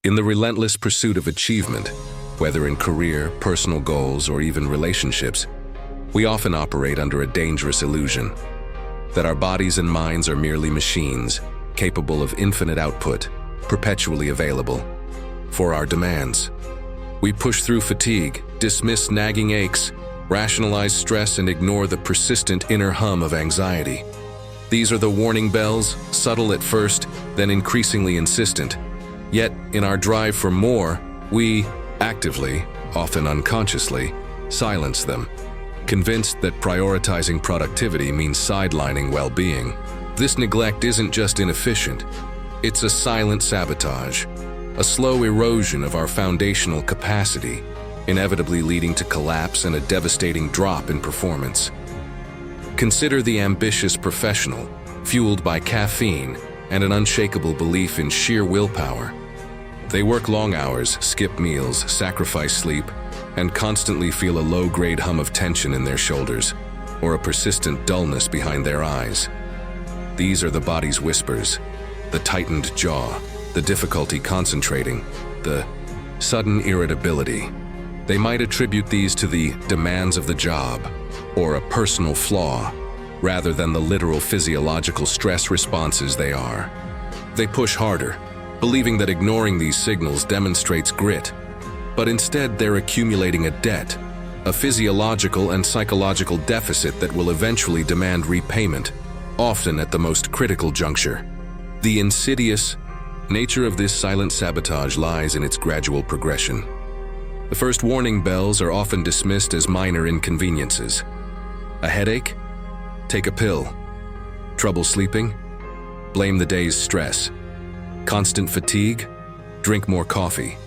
In the relentless pursuit of achievement, whether in career, personal goals, or even relationships, we often operate under a dangerous illusion that our bodies and minds are merely machines, capable of infinite output, perpetually available for our demands. We push through fatigue, dismiss nagging aches, rationalize stress, and ignore the persistent inner hum of anxiety. These are the warning bells, subtle at first, then increasingly insistent. Yet, in our drive for more, we actively, often unconsciously, silence them, convinced that prioritizing productivity means sidelining well-being. This neglect isn't just inefficient, it's a silent sabotage, a slow erosion of our foundational capacity, inevitably leading to collapse and a devastating drop in performance. Consider the ambitious professional, fueled by caffeine and an unshakable belief in sheer willpower. They work long hours, skip meals, sacrifice sleep, and constantly feel a low-grade hum of tension in their shoulders, or a persistent dullness behind their eyes. These are the body's whispers, the tightened jaw, the difficulty concentrating, the sudden irritability. They might attribute these to the demands of the job, or a personal flaw, rather than the literal physiological stress responses they are. They push harder, believing that ignoring these signals demonstrates grit, but instead they're accumulating a debt, a physiological and psychological deficit that will eventually demand repayment, often at the most critical juncture. The insidious nature of this silent sabotage lies in its gradual progression. The first warning bells are often dismissed as minor inconveniences. A headache? Take a pill. Trouble sleeping? Blame the day's stress. Constant fatigue? Drink more coffee.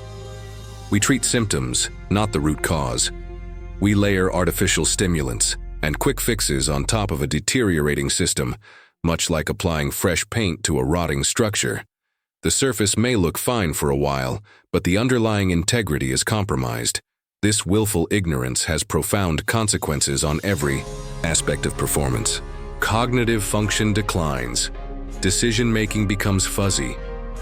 We treat symptoms, not the root cause. We layer artificial stimulants and quick fixes on top of a deteriorating system, much like applying fresh paint to a rotting structure. The surface may look fine for a while, but the underlying integrity is compromised. This willful ignorance has profound consequences on every aspect of performance. Cognitive function declines. Decision-making becomes fuzzy.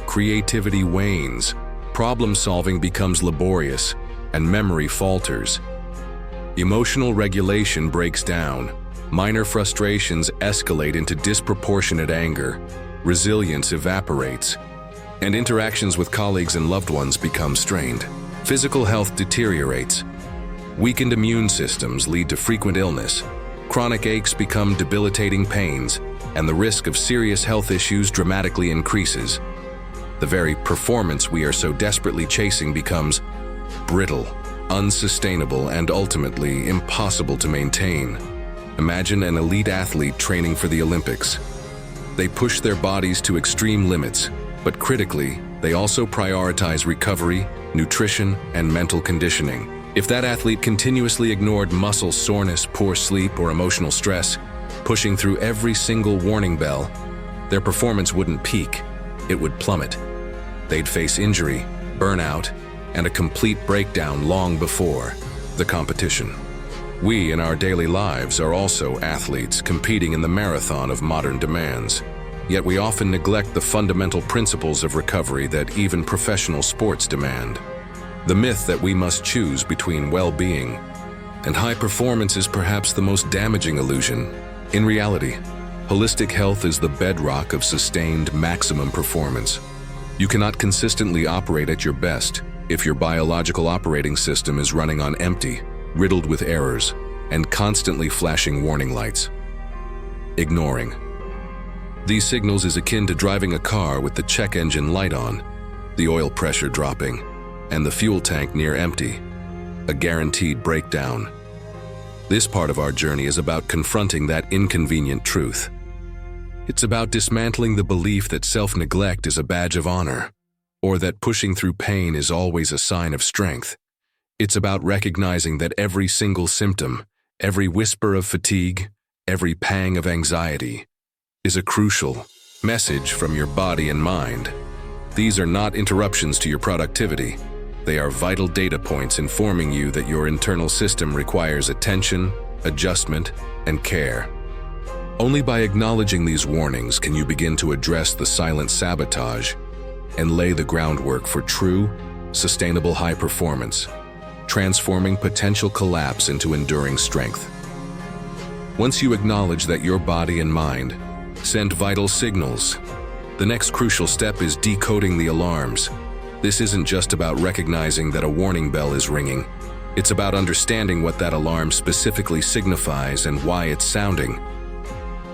Creativity wanes, problem-solving becomes laborious, and memory falters. Emotional regulation breaks down, minor frustrations escalate into disproportionate anger, resilience evaporates, and interactions with colleagues and loved ones become strained. Physical health deteriorates. Weakened immune systems lead to frequent illness. Chronic aches become debilitating pains, and the risk of serious health issues dramatically increases. The very performance we are so desperately chasing becomes brittle, unsustainable, and ultimately impossible to maintain. Imagine an elite athlete training for the Olympics. They push their bodies to extreme limits, but critically, they also prioritize recovery, nutrition, and mental conditioning. If that athlete continuously ignored muscle soreness, poor sleep, or emotional stress, pushing through every single warning bell, their performance wouldn't peak, it would plummet. They'd face injury, burnout, and a complete breakdown long before the competition. We, in our daily lives, are also athletes competing in the marathon of modern demands. Yet we often neglect the fundamental principles of recovery that even professional sports demand. The myth that we must choose between well-being and high performance is perhaps the most damaging illusion. In reality, holistic health is the bedrock of sustained maximum performance. You cannot consistently operate at your best if your biological operating system is running on empty, riddled with errors, and constantly flashing warning lights. Ignoring these signals is akin to driving a car with the check engine light on, the oil pressure dropping, and the fuel tank near empty, a guaranteed breakdown. This part of our journey is about confronting that inconvenient truth. It's about dismantling the belief that self-neglect is a badge of honor, or that pushing through pain is always a sign of strength. It's about recognizing that every single symptom, every whisper of fatigue, every pang of anxiety, is a crucial message from your body and mind. These are not interruptions to your productivity. They are vital data points informing you that your internal system requires attention, adjustment, and care. Only by acknowledging these warnings can you begin to address the silent sabotage and lay the groundwork for true, sustainable high performance, transforming potential collapse into enduring strength. Once you acknowledge that your body and mind send vital signals, the next crucial step is decoding the alarms. This isn't just about recognizing that a warning bell is ringing. It's about understanding what that alarm specifically signifies and why it's sounding.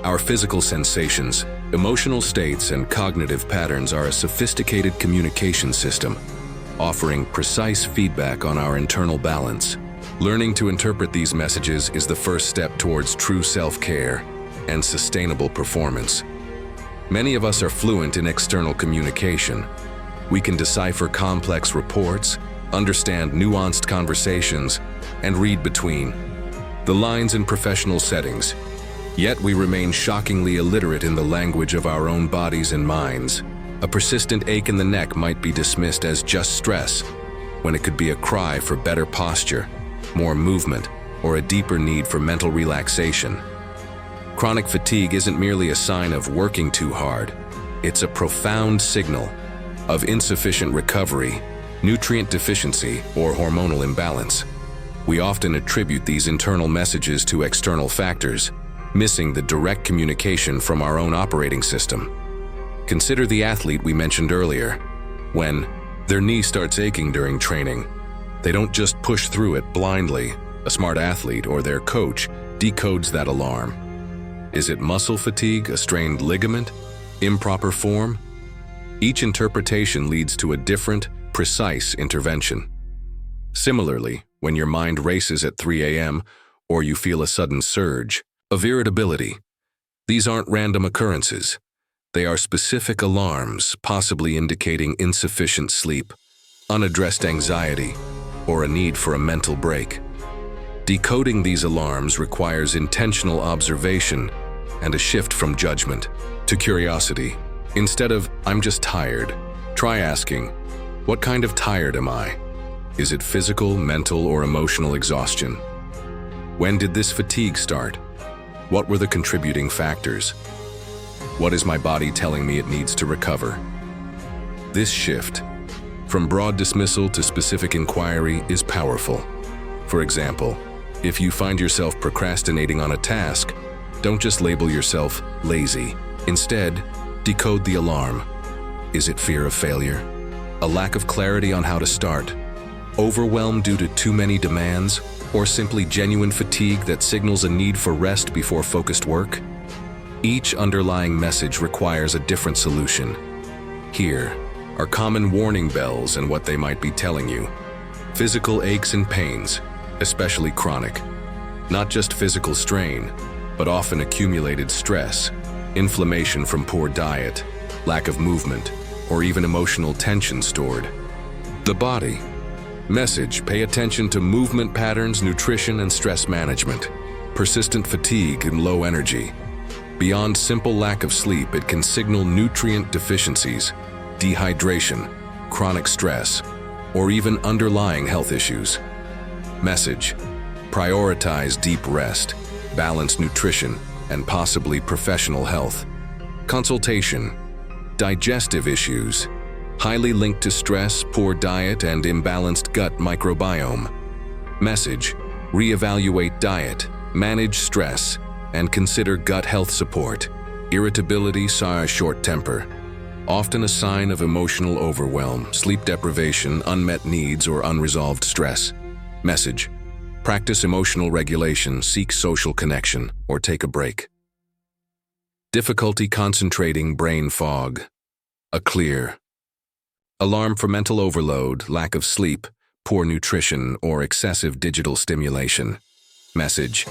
Our physical sensations, emotional states, and cognitive patterns are a sophisticated communication system, offering precise feedback on our internal balance. Learning to interpret these messages is the first step towards true self-care and sustainable performance. Many of us are fluent in external communication. We can decipher complex reports, understand nuanced conversations, and read between the lines in professional settings. Yet we remain shockingly illiterate in the language of our own bodies and minds. A persistent ache in the neck might be dismissed as just stress, when it could be a cry for better posture, more movement, or a deeper need for mental relaxation. Chronic fatigue isn't merely a sign of working too hard. It's a profound signal of insufficient recovery, nutrient deficiency, or hormonal imbalance. We often attribute these internal messages to external factors, missing the direct communication from our own operating system. Consider the athlete we mentioned earlier. When their knee starts aching during training, they don't just push through it blindly. A smart athlete or their coach decodes that alarm. Is it muscle fatigue, a strained ligament, improper form? Each interpretation leads to a different, precise intervention. Similarly, when your mind races at 3 a.m. or you feel a sudden surge of irritability, these aren't random occurrences. They are specific alarms, possibly indicating insufficient sleep, unaddressed anxiety, or a need for a mental break. Decoding these alarms requires intentional observation and a shift from judgment to curiosity. Instead of, "I'm just tired," try asking, "What kind of tired am I? Is it physical, mental, or emotional exhaustion? When did this fatigue start? What were the contributing factors? What is my body telling me it needs to recover?" This shift, from broad dismissal to specific inquiry, is powerful. For example, if you find yourself procrastinating on a task, don't just label yourself lazy. Instead, decode the alarm. Is it fear of failure? A lack of clarity on how to start? Overwhelmed due to too many demands? Or simply genuine fatigue that signals a need for rest before focused work? Each underlying message requires a different solution. Here are common warning bells and what they might be telling you. Physical aches and pains, especially chronic. Not just physical strain, but often accumulated stress, inflammation from poor diet, lack of movement, or even emotional tension stored. The body. Message: pay attention to movement patterns, nutrition, and stress management. Persistent fatigue and low energy. Beyond simple lack of sleep, it can signal nutrient deficiencies, dehydration, chronic stress, or even underlying health issues. Message: prioritize deep rest, balanced nutrition, and possibly professional health. Consultation: digestive issues, highly linked to stress, poor diet, and imbalanced gut microbiome. Message: reevaluate diet, manage stress, and consider gut health support. Irritability, short temper, often a sign of emotional overwhelm, sleep deprivation, unmet needs, or unresolved stress. Message: practice emotional regulation, seek social connection, or take a break. Difficulty concentrating, brain fog. A clear alarm for mental overload, lack of sleep, poor nutrition, or excessive digital stimulation. Message: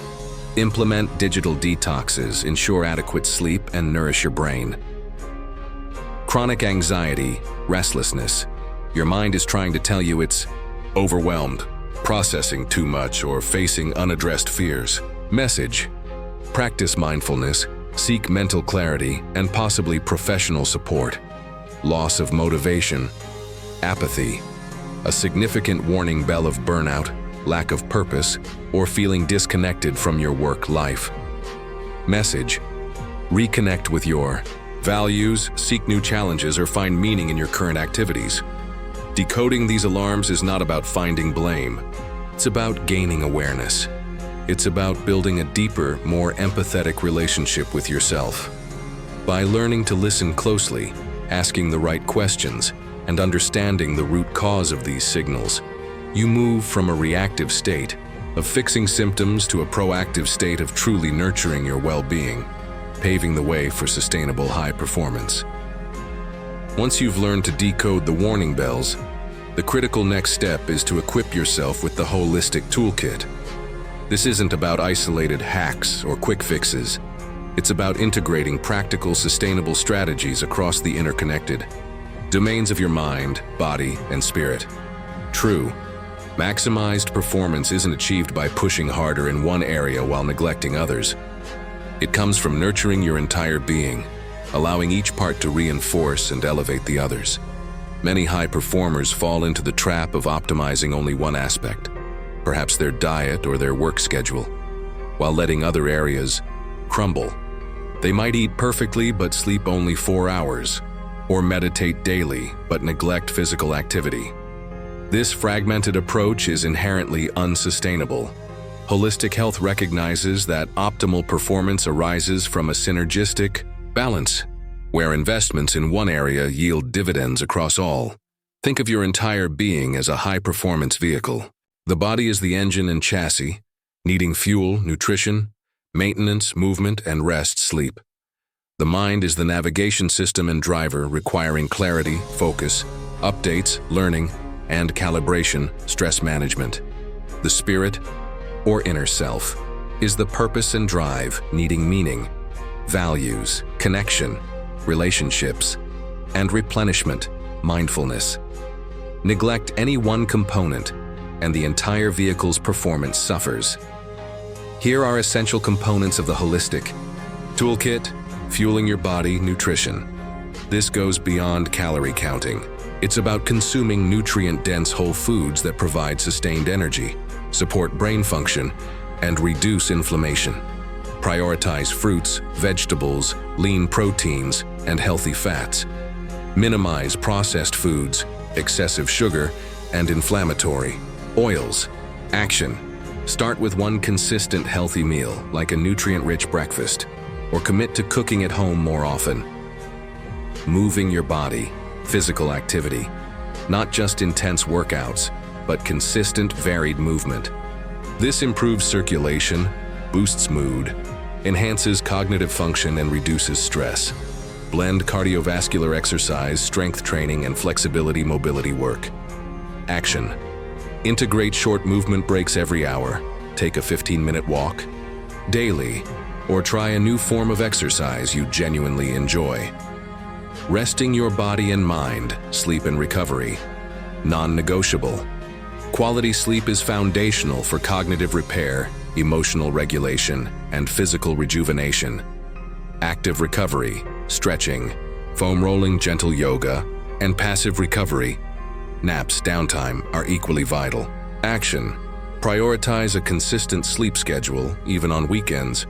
implement digital detoxes, ensure adequate sleep, and nourish your brain. Chronic anxiety, restlessness. Your mind is trying to tell you it's overwhelmed, processing too much, or facing unaddressed fears. Message: practice mindfulness, seek mental clarity, and possibly professional support. Loss of motivation, apathy, a significant warning bell of burnout, lack of purpose, or feeling disconnected from your work life. Message: reconnect with your values, seek new challenges, or find meaning in your current activities. Decoding these alarms is not about finding blame. It's about gaining awareness. It's about building a deeper, more empathetic relationship with yourself. By learning to listen closely, asking the right questions, and understanding the root cause of these signals, you move from a reactive state of fixing symptoms to a proactive state of truly nurturing your well-being, paving the way for sustainable high performance. Once you've learned to decode the warning bells, the critical next step is to equip yourself with the holistic toolkit. This isn't about isolated hacks or quick fixes. It's about integrating practical, sustainable strategies across the interconnected domains of your mind, body, and spirit. True, maximized performance isn't achieved by pushing harder in one area while neglecting others. It comes from nurturing your entire being, allowing each part to reinforce and elevate the others. Many high performers fall into the trap of optimizing only one aspect, perhaps their diet or their work schedule, while letting other areas crumble. They might eat perfectly but sleep only 4 hours, or meditate daily but neglect physical activity. This fragmented approach is inherently unsustainable. Holistic health recognizes that optimal performance arises from a synergistic balance, where investments in one area yield dividends across all. Think of your entire being as a high-performance vehicle. The body is the engine and chassis, needing fuel, nutrition, maintenance, movement, and rest, sleep. The mind is the navigation system and driver, requiring clarity, focus, updates, learning, and calibration, stress management. The spirit, or inner self, is the purpose and drive, needing meaning, values, connection, relationships, and replenishment, mindfulness. Neglect any one component, and the entire vehicle's performance suffers. Here are essential components of the holistic toolkit: fueling your body, nutrition. This goes beyond calorie counting. It's about consuming nutrient-dense whole foods that provide sustained energy, support brain function, and reduce inflammation. Prioritize fruits, vegetables, lean proteins, and healthy fats. Minimize processed foods, excessive sugar, and inflammatory oils. Action: start with one consistent healthy meal, like a nutrient-rich breakfast, or commit to cooking at home more often. Moving your body, physical activity, not just intense workouts, but consistent, varied movement. This improves circulation, boosts mood, enhances cognitive function, and reduces stress. Blend cardiovascular exercise, strength training, and flexibility mobility work. Action: integrate short movement breaks every hour. Take a 15-minute walk daily, or try a new form of exercise you genuinely enjoy. Resting your body and mind, sleep and recovery. Non-negotiable. Quality sleep is foundational for cognitive repair, emotional regulation, and physical rejuvenation. Active recovery, stretching, foam rolling, gentle yoga, and passive recovery, naps, downtime, are equally vital. Action: prioritize a consistent sleep schedule, even on weekends.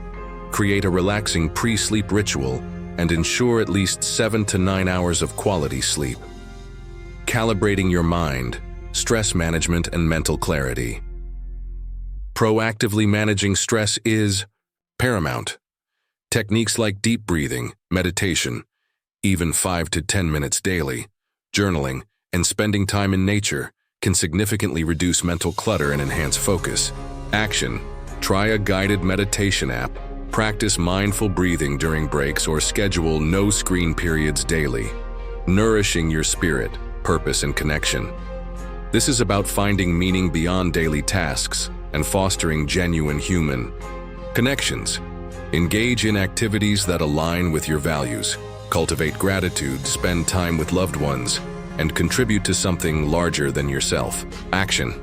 Create a relaxing pre-sleep ritual, and ensure at least 7 to 9 hours of quality sleep. Calibrating your mind, stress management, and mental clarity. Proactively managing stress is paramount. Techniques like deep breathing, meditation, even 5 to 10 minutes daily, journaling, and spending time in nature can significantly reduce mental clutter and enhance focus. Action: try a guided meditation app. Practice mindful breathing during breaks or schedule no-screen periods daily, nourishing your spirit, purpose, and connection. This is about finding meaning beyond daily tasks and fostering genuine human connections. Engage in activities that align with your values, cultivate gratitude, spend time with loved ones, and contribute to something larger than yourself. Action: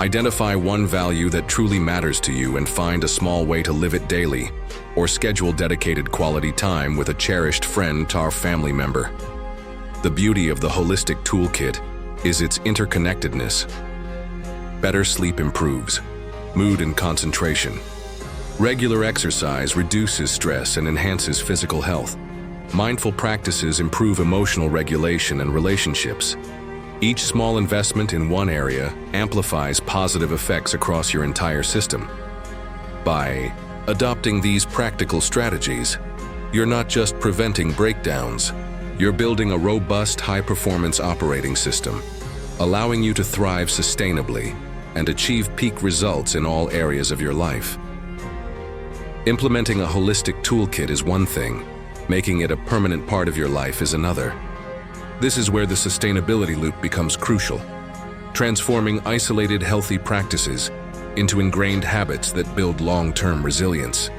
identify one value that truly matters to you and find a small way to live it daily, or schedule dedicated quality time with a cherished friend or family member. The beauty of the holistic toolkit is its interconnectedness. Better sleep improves mood and concentration. Regular exercise reduces stress and enhances physical health. Mindful practices improve emotional regulation and relationships. Each small investment in one area amplifies positive effects across your entire system. By adopting these practical strategies, you're not just preventing breakdowns, you're building a robust, high-performance operating system, allowing you to thrive sustainably and achieve peak results in all areas of your life. Implementing a holistic toolkit is one thing, making it a permanent part of your life is another. This is where the sustainability loop becomes crucial, transforming isolated healthy practices into ingrained habits that build long-term resilience.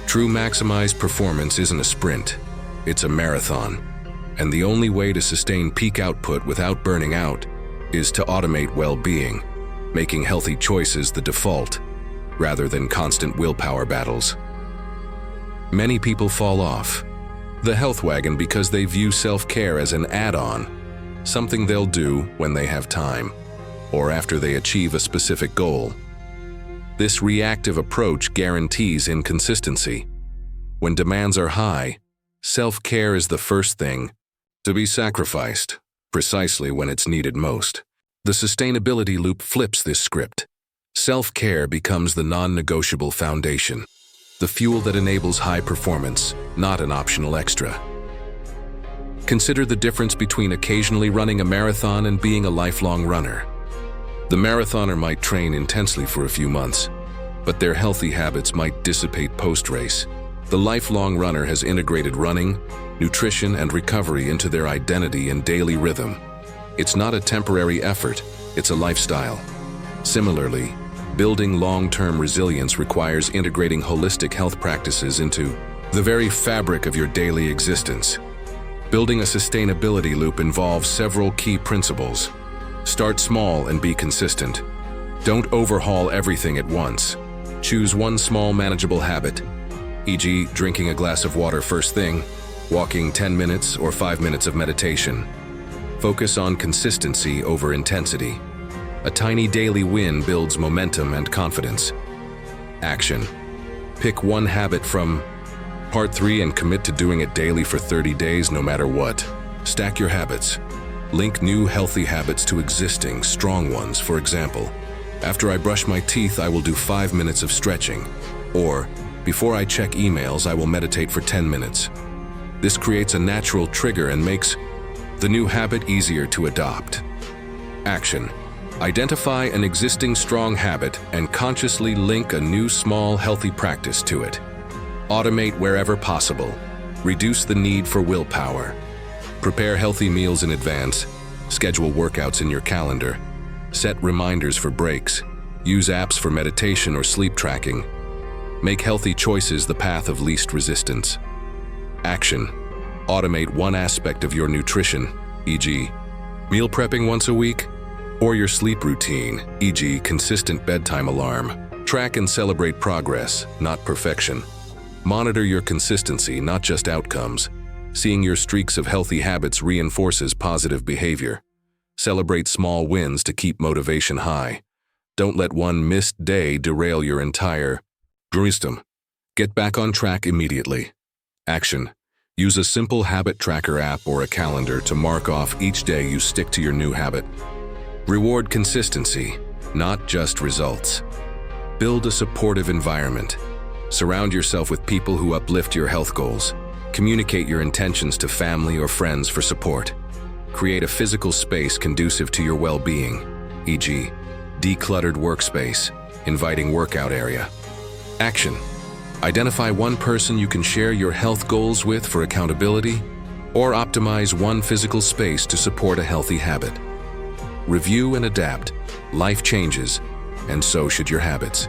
True maximized performance isn't a sprint, it's a marathon, and the only way to sustain peak output without burning out is to automate well-being, making healthy choices the default, rather than constant willpower battles. Many people fall off the health wagon because they view self-care as an add-on, something they'll do when they have time, or after they achieve a specific goal. This reactive approach guarantees inconsistency. When demands are high, self-care is the first thing to be sacrificed, precisely when it's needed most. The sustainability loop flips this script. Self-care becomes the non-negotiable foundation, the fuel that enables high performance, not an optional extra. Consider the difference between occasionally running a marathon and being a lifelong runner. The marathoner might train intensely for a few months, but their healthy habits might dissipate post-race. The lifelong runner has integrated running, nutrition, and recovery into their identity and daily rhythm. It's not a temporary effort, it's a lifestyle. Similarly, building long-term resilience requires integrating holistic health practices into the very fabric of your daily existence. Building a sustainability loop involves several key principles. Start small and be consistent. Don't overhaul everything at once. Choose one small manageable habit, e.g., drinking a glass of water first thing, walking 10 minutes or 5 minutes of meditation. Focus on consistency over intensity. A tiny daily win builds momentum and confidence. Action. Pick one habit from Part 3 and commit to doing it daily for 30 days no matter what. Stack your habits. Link new healthy habits to existing, strong ones. For example, after I brush my teeth, I will do 5 minutes of stretching. Or, before I check emails, I will meditate for 10 minutes. This creates a natural trigger and makes the new habit easier to adopt. Action. Identify an existing strong habit and consciously link a new small healthy practice to it. Automate wherever possible. Reduce the need for willpower. Prepare healthy meals in advance. Schedule workouts in your calendar. Set reminders for breaks. Use apps for meditation or sleep tracking. Make healthy choices the path of least resistance. Action. Automate one aspect of your nutrition, e.g., meal prepping once a week, or your sleep routine, e.g., consistent bedtime alarm. Track and celebrate progress, not perfection. Monitor your consistency, not just outcomes. Seeing your streaks of healthy habits reinforces positive behavior. Celebrate small wins to keep motivation high. Don't let one missed day derail your entire system. Get back on track immediately. Action. Use a simple habit tracker app or a calendar to mark off each day you stick to your new habit. Reward consistency, not just results. Build a supportive environment. Surround yourself with people who uplift your health goals. Communicate your intentions to family or friends for support. Create a physical space conducive to your well-being, e.g., decluttered workspace, inviting workout area. Action. Identify one person you can share your health goals with for accountability, or optimize one physical space to support a healthy habit. Review and adapt. Life changes, and so should your habits.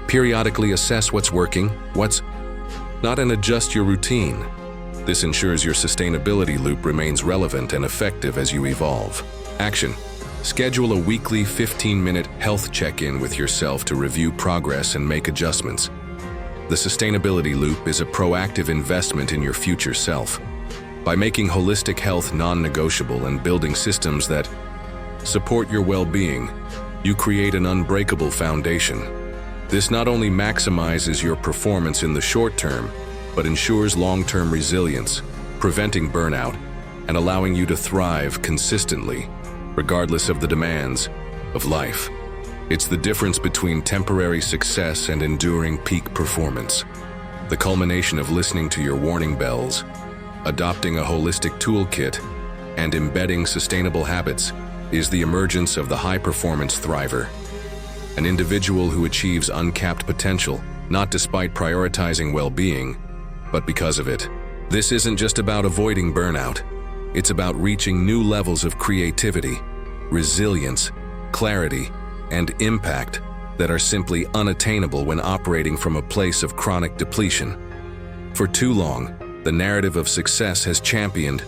Periodically assess what's working, what's not, and adjust your routine. This ensures your sustainability loop remains relevant and effective as you evolve. Action. Schedule a weekly 15-minute health check-in with yourself to review progress and make adjustments. The sustainability loop is a proactive investment in your future self. By making holistic health non-negotiable and building systems that support your well-being, you create an unbreakable foundation. This not only maximizes your performance in the short term, but ensures long-term resilience, preventing burnout and allowing you to thrive consistently, regardless of the demands of life. It's the difference between temporary success and enduring peak performance. The culmination of listening to your warning bells, adopting a holistic toolkit, and embedding sustainable habits is the emergence of the high-performance thriver, an individual who achieves uncapped potential, not despite prioritizing well-being, but because of it. This isn't just about avoiding burnout. It's about reaching new levels of creativity, resilience, clarity, and impact that are simply unattainable when operating from a place of chronic depletion. For too long, the narrative of success has championed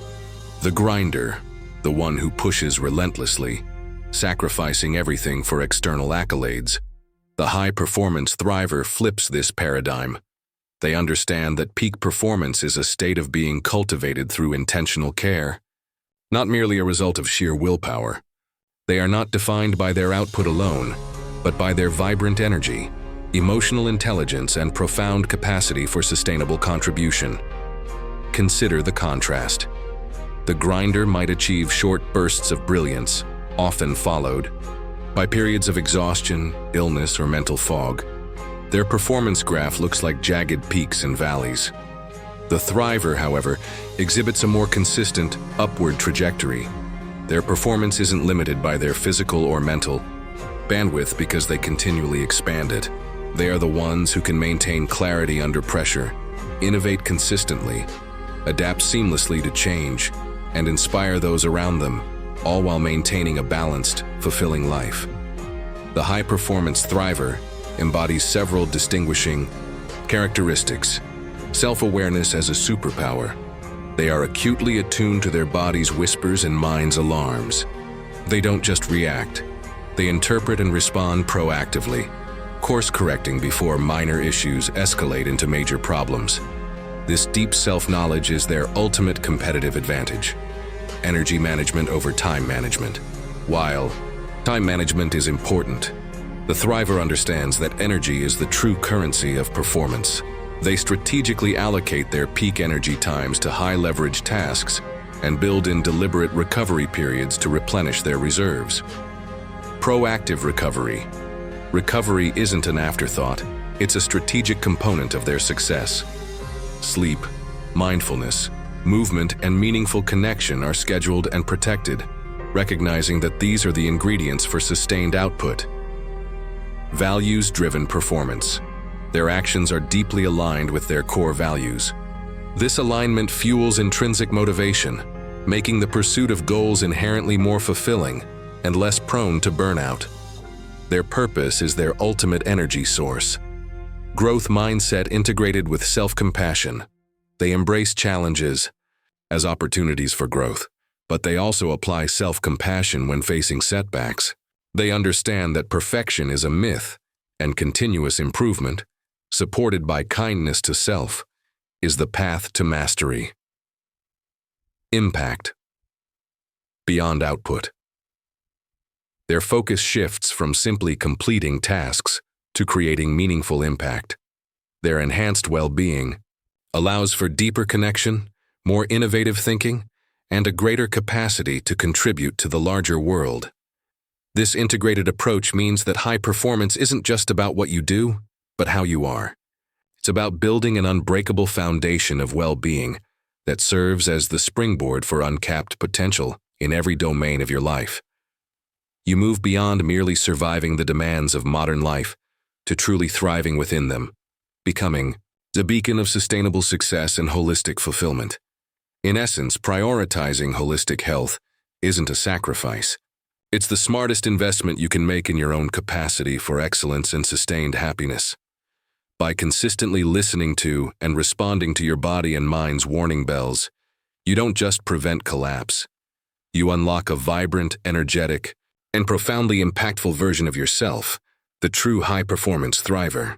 the grinder, the one who pushes relentlessly, sacrificing everything for external accolades. The high-performance thriver flips this paradigm. They understand that peak performance is a state of being cultivated through intentional care, not merely a result of sheer willpower. They are not defined by their output alone, but by their vibrant energy, emotional intelligence, and profound capacity for sustainable contribution. Consider the contrast. The grinder might achieve short bursts of brilliance, often followed by periods of exhaustion, illness, or mental fog. Their performance graph looks like jagged peaks and valleys. The thriver, however, exhibits a more consistent, upward trajectory. Their performance isn't limited by their physical or mental bandwidth because they continually expand it. They are the ones who can maintain clarity under pressure, innovate consistently, adapt seamlessly to change, and inspire those around them, all while maintaining a balanced, fulfilling life. The high-performance thriver embodies several distinguishing characteristics. Self-awareness as a superpower. They are acutely attuned to their body's whispers and mind's alarms. They don't just react. They interpret and respond proactively, course-correcting before minor issues escalate into major problems. This deep self-knowledge is their ultimate competitive advantage. Energy management over time management. While time management is important, the thriver understands that energy is the true currency of performance. They strategically allocate their peak energy times to high-leverage tasks and build in deliberate recovery periods to replenish their reserves. Proactive recovery. Recovery isn't an afterthought, it's a strategic component of their success. Sleep, mindfulness, movement, and meaningful connection are scheduled and protected, recognizing that these are the ingredients for sustained output. Values-driven performance. Their actions are deeply aligned with their core values. This alignment fuels intrinsic motivation, making the pursuit of goals inherently more fulfilling and less prone to burnout. Their purpose is their ultimate energy source. Growth mindset integrated with self-compassion. They embrace challenges as opportunities for growth, but they also apply self-compassion when facing setbacks. They understand that perfection is a myth, and continuous improvement, supported by kindness to self, is the path to mastery. Impact. Beyond output. Their focus shifts from simply completing tasks to creating meaningful impact. Their enhanced well-being allows for deeper connection, more innovative thinking, and a greater capacity to contribute to the larger world. This integrated approach means that high performance isn't just about what you do, but how you are. It's about building an unbreakable foundation of well-being that serves as the springboard for uncapped potential in every domain of your life. You move beyond merely surviving the demands of modern life to truly thriving within them, becoming the beacon of sustainable success and holistic fulfillment. In essence, prioritizing holistic health isn't a sacrifice. It's the smartest investment you can make in your own capacity for excellence and sustained happiness. By consistently listening to and responding to your body and mind's warning bells, you don't just prevent collapse. You unlock a vibrant, energetic, and profoundly impactful version of yourself, the true high-performance thriver.